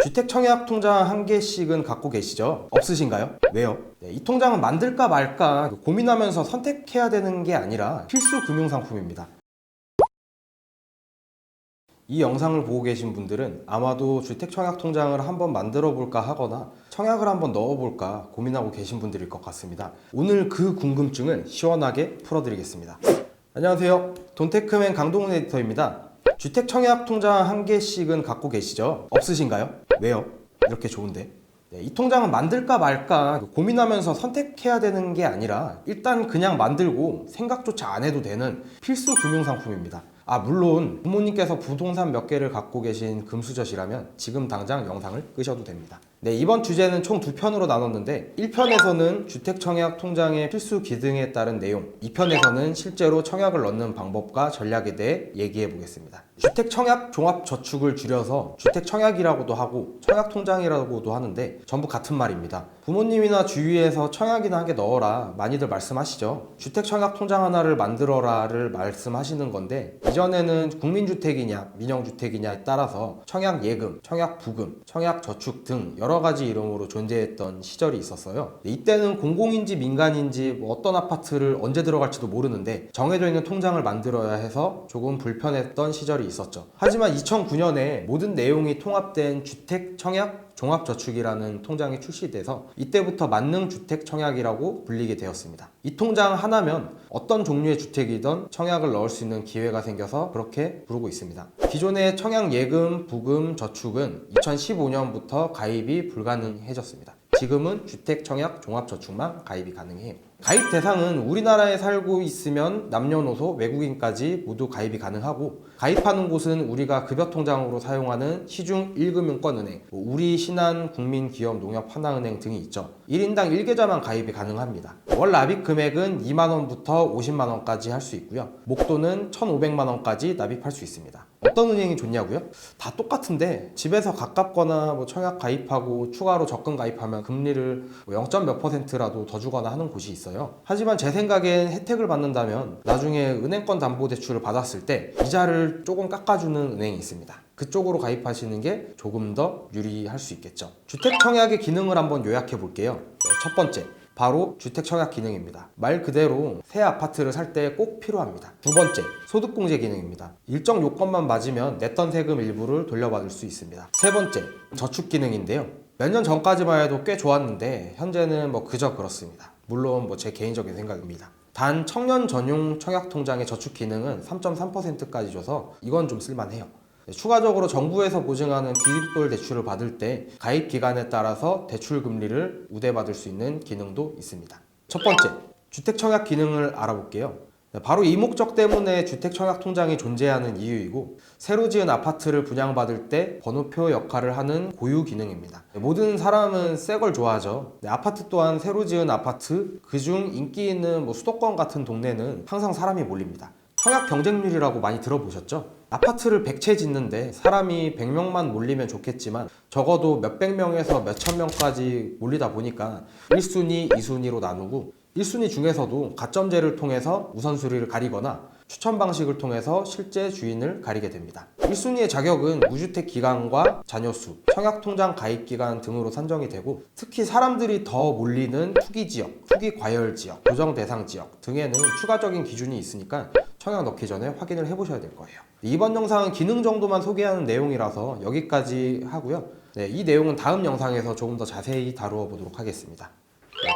주택 청약 통장 한 개씩은 갖고 계시죠? 없으신가요? 왜요? 이 통장은 만들까 말까 고민하면서 선택해야 되는 게 아니라 필수 금융상품입니다. 이 영상을 보고 계신 분들은 아마도 주택 청약 통장을 한번 만들어 볼까 하거나 청약을 한번 넣어 볼까 고민하고 계신 분들일 것 같습니다. 오늘 그 궁금증을 시원하게 풀어드리겠습니다. 안녕하세요. 돈테크맨 강동훈 에디터입니다. 주택 청약 통장 한 개씩은 갖고 계시죠? 없으신가요? 왜요? 이렇게 좋은데. 이 통장은 만들까 말까 고민하면서 선택해야 되는 게 아니라 일단 그냥 만들고 생각조차 안 해도 되는 필수 금융상품입니다. 물론 부모님께서 부동산 몇 개를 갖고 계신 금수저시라면 지금 당장 영상을 끄셔도 됩니다. 이번 주제는 총 2편으로 나눴는데 1편에서는 주택 청약 통장의 필수 기능에 따른 내용, 2편에서는 실제로 청약을 넣는 방법과 전략에 대해 얘기해 보겠습니다. 주택 청약 종합 저축을 줄여서 주택 청약이라고도 하고 청약 통장이라고도 하는데 전부 같은 말입니다. 부모님이나 주위에서 청약이나 한 개 넣어라 많이들 말씀하시죠. 주택 청약 통장 하나를 만들어라를 말씀하시는 건데 이전에는 국민주택이냐 민영주택이냐에 따라서 청약 예금, 청약 부금, 청약 저축 등 여러 가지 이름으로 존재했던 시절이 있었어요. 이때는 공공인지 민간인지 어떤 아파트를 언제 들어갈지도 모르는데 정해져 있는 통장을 만들어야 해서 조금 불편했던 시절이 있었죠. 하지만 2009년에 모든 내용이 통합된 주택 청약 종합저축이라는 통장이 출시돼서 이때부터 만능주택청약이라고 불리게 되었습니다. 이 통장 하나면 어떤 종류의 주택이든 청약을 넣을 수 있는 기회가 생겨서 그렇게 부르고 있습니다. 기존의 청약 예금, 부금, 저축은 2015년부터 가입이 불가능해졌습니다. 지금은 주택 청약 종합저축만 가입이 가능해요. 가입 대상은 우리나라에 살고 있으면 남녀노소, 외국인까지 모두 가입이 가능하고 가입하는 곳은 우리가 급여통장으로 사용하는 시중 1금융권은행, 우리신한, 국민기업농협 하나은행 등이 있죠. 1인당 1계좌만 가입이 가능합니다. 월 납입 금액은 2만원부터 50만원까지 할 수 있고요. 목돈은 1,500만원까지 납입할 수 있습니다. 어떤 은행이 좋냐고요? 다 똑같은데 집에서 가깝거나 청약 가입하고 추가로 적금 가입하면 금리를 0. 몇 %라도 더 주거나 하는 곳이 있어요. 하지만 제 생각엔 혜택을 받는다면 나중에 은행권 담보대출을 받았을 때 이자를 조금 깎아주는 은행이 있습니다. 그쪽으로 가입하시는 게 조금 더 유리할 수 있겠죠. 주택 청약의 기능을 한번 요약해 볼게요. 첫 번째, 바로 주택 청약 기능입니다. 말 그대로 새 아파트를 살 때 꼭 필요합니다. 두 번째, 소득공제 기능입니다. 일정 요건만 맞으면 냈던 세금 일부를 돌려받을 수 있습니다. 세 번째, 저축 기능인데요. 몇 년 전까지만 해도 꽤 좋았는데 현재는 그저 그렇습니다. 물론 제 개인적인 생각입니다. 단 청년 전용 청약 통장의 저축 기능은 3.3%까지 줘서 이건 좀 쓸만해요. 추가적으로 정부에서 보증하는 디딤돌 대출을 받을 때 가입 기간에 따라서 대출 금리를 우대받을 수 있는 기능도 있습니다. 첫 번째, 주택 청약 기능을 알아볼게요. 바로 이 목적 때문에 주택 청약 통장이 존재하는 이유이고 새로 지은 아파트를 분양받을 때 번호표 역할을 하는 고유 기능입니다. 모든 사람은 새 걸 좋아하죠. 아파트 또한 새로 지은 아파트, 그중 인기 있는 수도권 같은 동네는 항상 사람이 몰립니다. 청약 경쟁률이라고 많이 들어보셨죠? 아파트를 100채 짓는데 사람이 100명만 몰리면 좋겠지만 적어도 몇백 명에서 몇천 명까지 몰리다 보니까 1순위, 2순위로 나누고 1순위 중에서도 가점제를 통해서 우선순위를 가리거나 추천 방식을 통해서 실제 주인을 가리게 됩니다. 1순위의 자격은 무주택 기간과 자녀수, 청약통장 가입 기간 등으로 산정이 되고 특히 사람들이 더 몰리는 투기지역, 투기과열지역, 조정대상지역 등에는 추가적인 기준이 있으니까 청약 넣기 전에 확인을 해보셔야 될 거예요. 이번 영상은 기능 정도만 소개하는 내용이라서 여기까지 하고요. 이 내용은 다음 영상에서 조금 더 자세히 다루어 보도록 하겠습니다.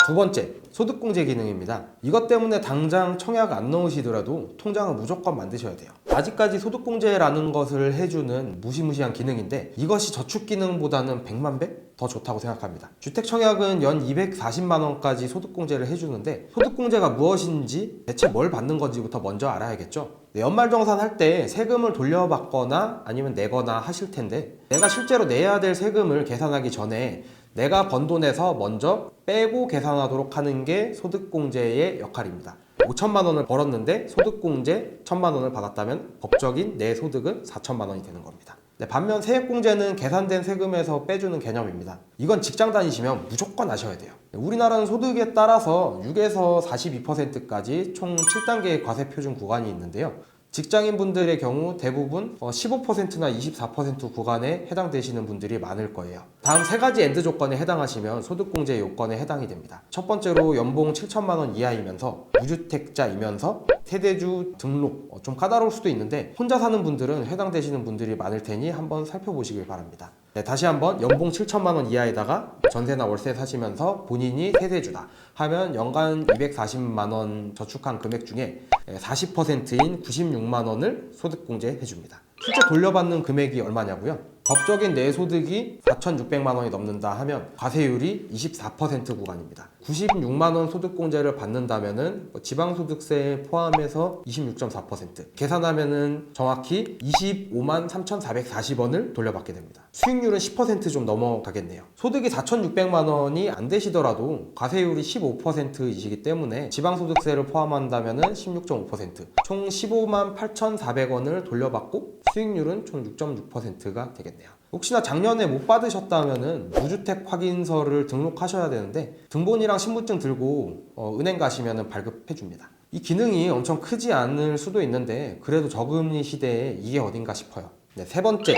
두 번째, 소득공제 기능입니다. 이것 때문에 당장 청약 안 넣으시더라도 통장은 무조건 만드셔야 돼요. 아직까지 소득공제라는 것을 해주는 무시무시한 기능인데 이것이 저축 기능보다는 100만 배 더 좋다고 생각합니다. 주택 청약은 연 240만원까지 소득공제를 해주는데 소득공제가 무엇인지 대체 뭘 받는 건지부터 먼저 알아야겠죠. 연말정산 할 때 세금을 돌려받거나 아니면 내거나 하실 텐데 내가 실제로 내야 될 세금을 계산하기 전에 내가 번 돈에서 먼저 빼고 계산하도록 하는 게 소득공제의 역할입니다. 5천만 원을 벌었는데 소득공제 1천만 원을 받았다면 법적인 내 소득은 4천만 원이 되는 겁니다. 반면 세액공제는 계산된 세금에서 빼주는 개념입니다. 이건 직장 다니시면 무조건 아셔야 돼요. 우리나라는 소득에 따라서 6에서 42%까지 총 7단계의 과세표준 구간이 있는데요. 직장인분들의 경우 대부분 15%나 24% 구간에 해당되시는 분들이 많을 거예요. 다음 세 가지 엔드 조건에 해당하시면 소득공제 요건에 해당이 됩니다. 첫 번째로 연봉 7천만 원 이하이면서 무주택자이면서 세대주 등록, 좀 까다로울 수도 있는데 혼자 사는 분들은 해당되시는 분들이 많을 테니 한번 살펴보시길 바랍니다. 네, 다시 한번 연봉 7천만 원 이하에다가 전세나 월세 사시면서 본인이 세대주다 하면 연간 240만 원 저축한 금액 중에 40%인 96만 원을 소득공제 해줍니다. 실제 돌려받는 금액이 얼마냐고요? 법적인 내소득이 4,600만 원이 넘는다 하면 과세율이 24% 구간입니다. 96만 원 소득공제를 받는다면은 지방소득세 포함해서 26.4%, 계산하면은 정확히 25만 3,440원을 돌려받게 됩니다. 수익률은 10% 좀 넘어가겠네요. 소득이 4,600만 원이 안 되시더라도 과세율이 15%이시기 때문에 지방소득세를 포함한다면은 16.5%, 총 15만 8,400원을 돌려받고 수익률은 총 6.6%가 되겠네요. 혹시나 작년에 못 받으셨다면은 무주택 확인서를 등록하셔야 되는데 등본이랑 신분증 들고 은행 가시면은 발급해 줍니다. 이 기능이 엄청 크지 않을 수도 있는데 그래도 저금리 시대에 이게 어딘가 싶어요. 네, 세 번째,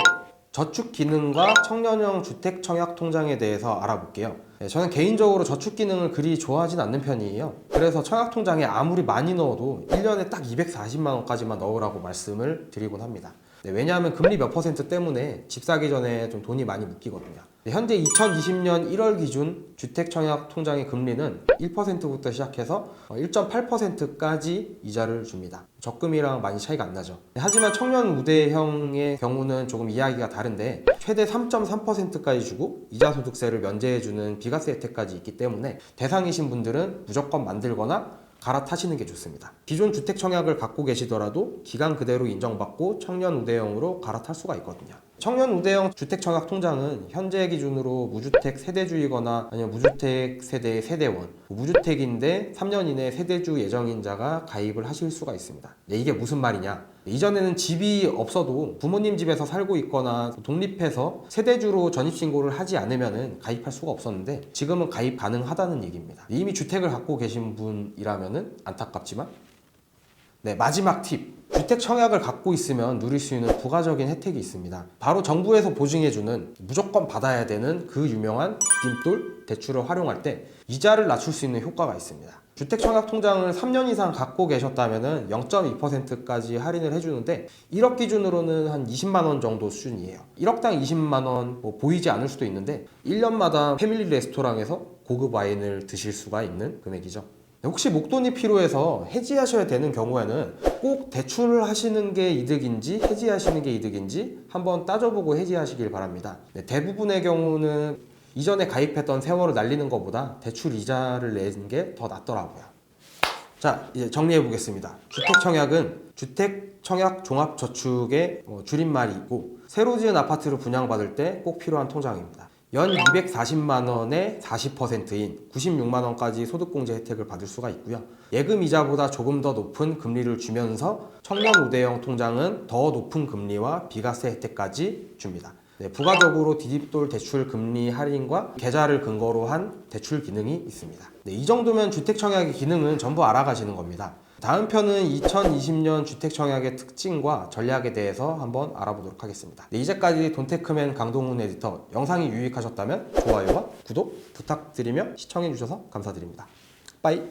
저축 기능과 청년형 주택 청약 통장에 대해서 알아볼게요. 네, 저는 개인적으로 저축 기능을 그리 좋아하진 않는 편이에요. 그래서 청약 통장에 아무리 많이 넣어도 1년에 딱 240만 원까지만 넣으라고 말씀을 드리곤 합니다. 네, 왜냐하면 금리 몇 퍼센트 때문에 집 사기 전에 좀 돈이 많이 묶이거든요. 네, 현재 2020년 1월 기준 주택청약 통장의 금리는 1%부터 시작해서 1.8%까지 이자를 줍니다. 적금이랑 많이 차이가 안 나죠. 네, 하지만 청년 우대형의 경우는 조금 이야기가 다른데 최대 3.3%까지 주고 이자소득세를 면제해주는 비과세 혜택까지 있기 때문에 대상이신 분들은 무조건 만들거나 갈아타시는 게 좋습니다. 기존 주택 청약을 갖고 계시더라도 기간 그대로 인정받고 청년 우대형으로 갈아탈 수가 있거든요. 청년 우대형 주택 청약 통장은 현재 기준으로 무주택 세대주이거나 아니면 무주택 세대 세대원, 무주택인데 3년 이내 세대주 예정인자가 가입을 하실 수가 있습니다. 네, 이게 무슨 말이냐? 이전에는 집이 없어도 부모님 집에서 살고 있거나 독립해서 세대주로 전입신고를 하지 않으면 가입할 수가 없었는데 지금은 가입 가능하다는 얘기입니다. 이미 주택을 갖고 계신 분이라면 안타깝지만 네, 마지막 팁. 주택 청약을 갖고 있으면 누릴 수 있는 부가적인 혜택이 있습니다. 바로 정부에서 보증해주는 무조건 받아야 되는 그 유명한 디딤돌 대출을 활용할 때 이자를 낮출 수 있는 효과가 있습니다. 주택 청약 통장을 3년 이상 갖고 계셨다면 0.2%까지 할인을 해주는데 1억 기준으로는 한 20만 원 정도 수준이에요. 1억당 20만 원 보이지 않을 수도 있는데 1년마다 패밀리 레스토랑에서 고급 와인을 드실 수가 있는 금액이죠. 혹시 목돈이 필요해서 해지하셔야 되는 경우에는 꼭 대출을 하시는 게 이득인지 해지하시는 게 이득인지 한번 따져보고 해지하시길 바랍니다. 네, 대부분의 경우는 이전에 가입했던 세월을 날리는 것보다 대출 이자를 내는 게 더 낫더라고요. 자, 이제 정리해 보겠습니다. 주택청약은 주택청약 종합저축의 줄임말이 있고 새로 지은 아파트를 분양받을 때 꼭 필요한 통장입니다. 연 240만 원에 40%인 96만 원까지 소득공제 혜택을 받을 수가 있고요. 예금 이자보다 조금 더 높은 금리를 주면서 청년 우대형 통장은 더 높은 금리와 비과세 혜택까지 줍니다. 네, 부가적으로 디딤돌 대출 금리 할인과 계좌를 근거로 한 대출 기능이 있습니다. 네, 이 정도면 주택청약의 기능은 전부 알아가시는 겁니다. 다음 편은 2020년 주택청약의 특징과 전략에 대해서 한번 알아보도록 하겠습니다. 네, 이제까지 돈테크맨 강동훈 에디터, 영상이 유익하셨다면 좋아요와 구독 부탁드리며 시청해주셔서 감사드립니다. 빠이.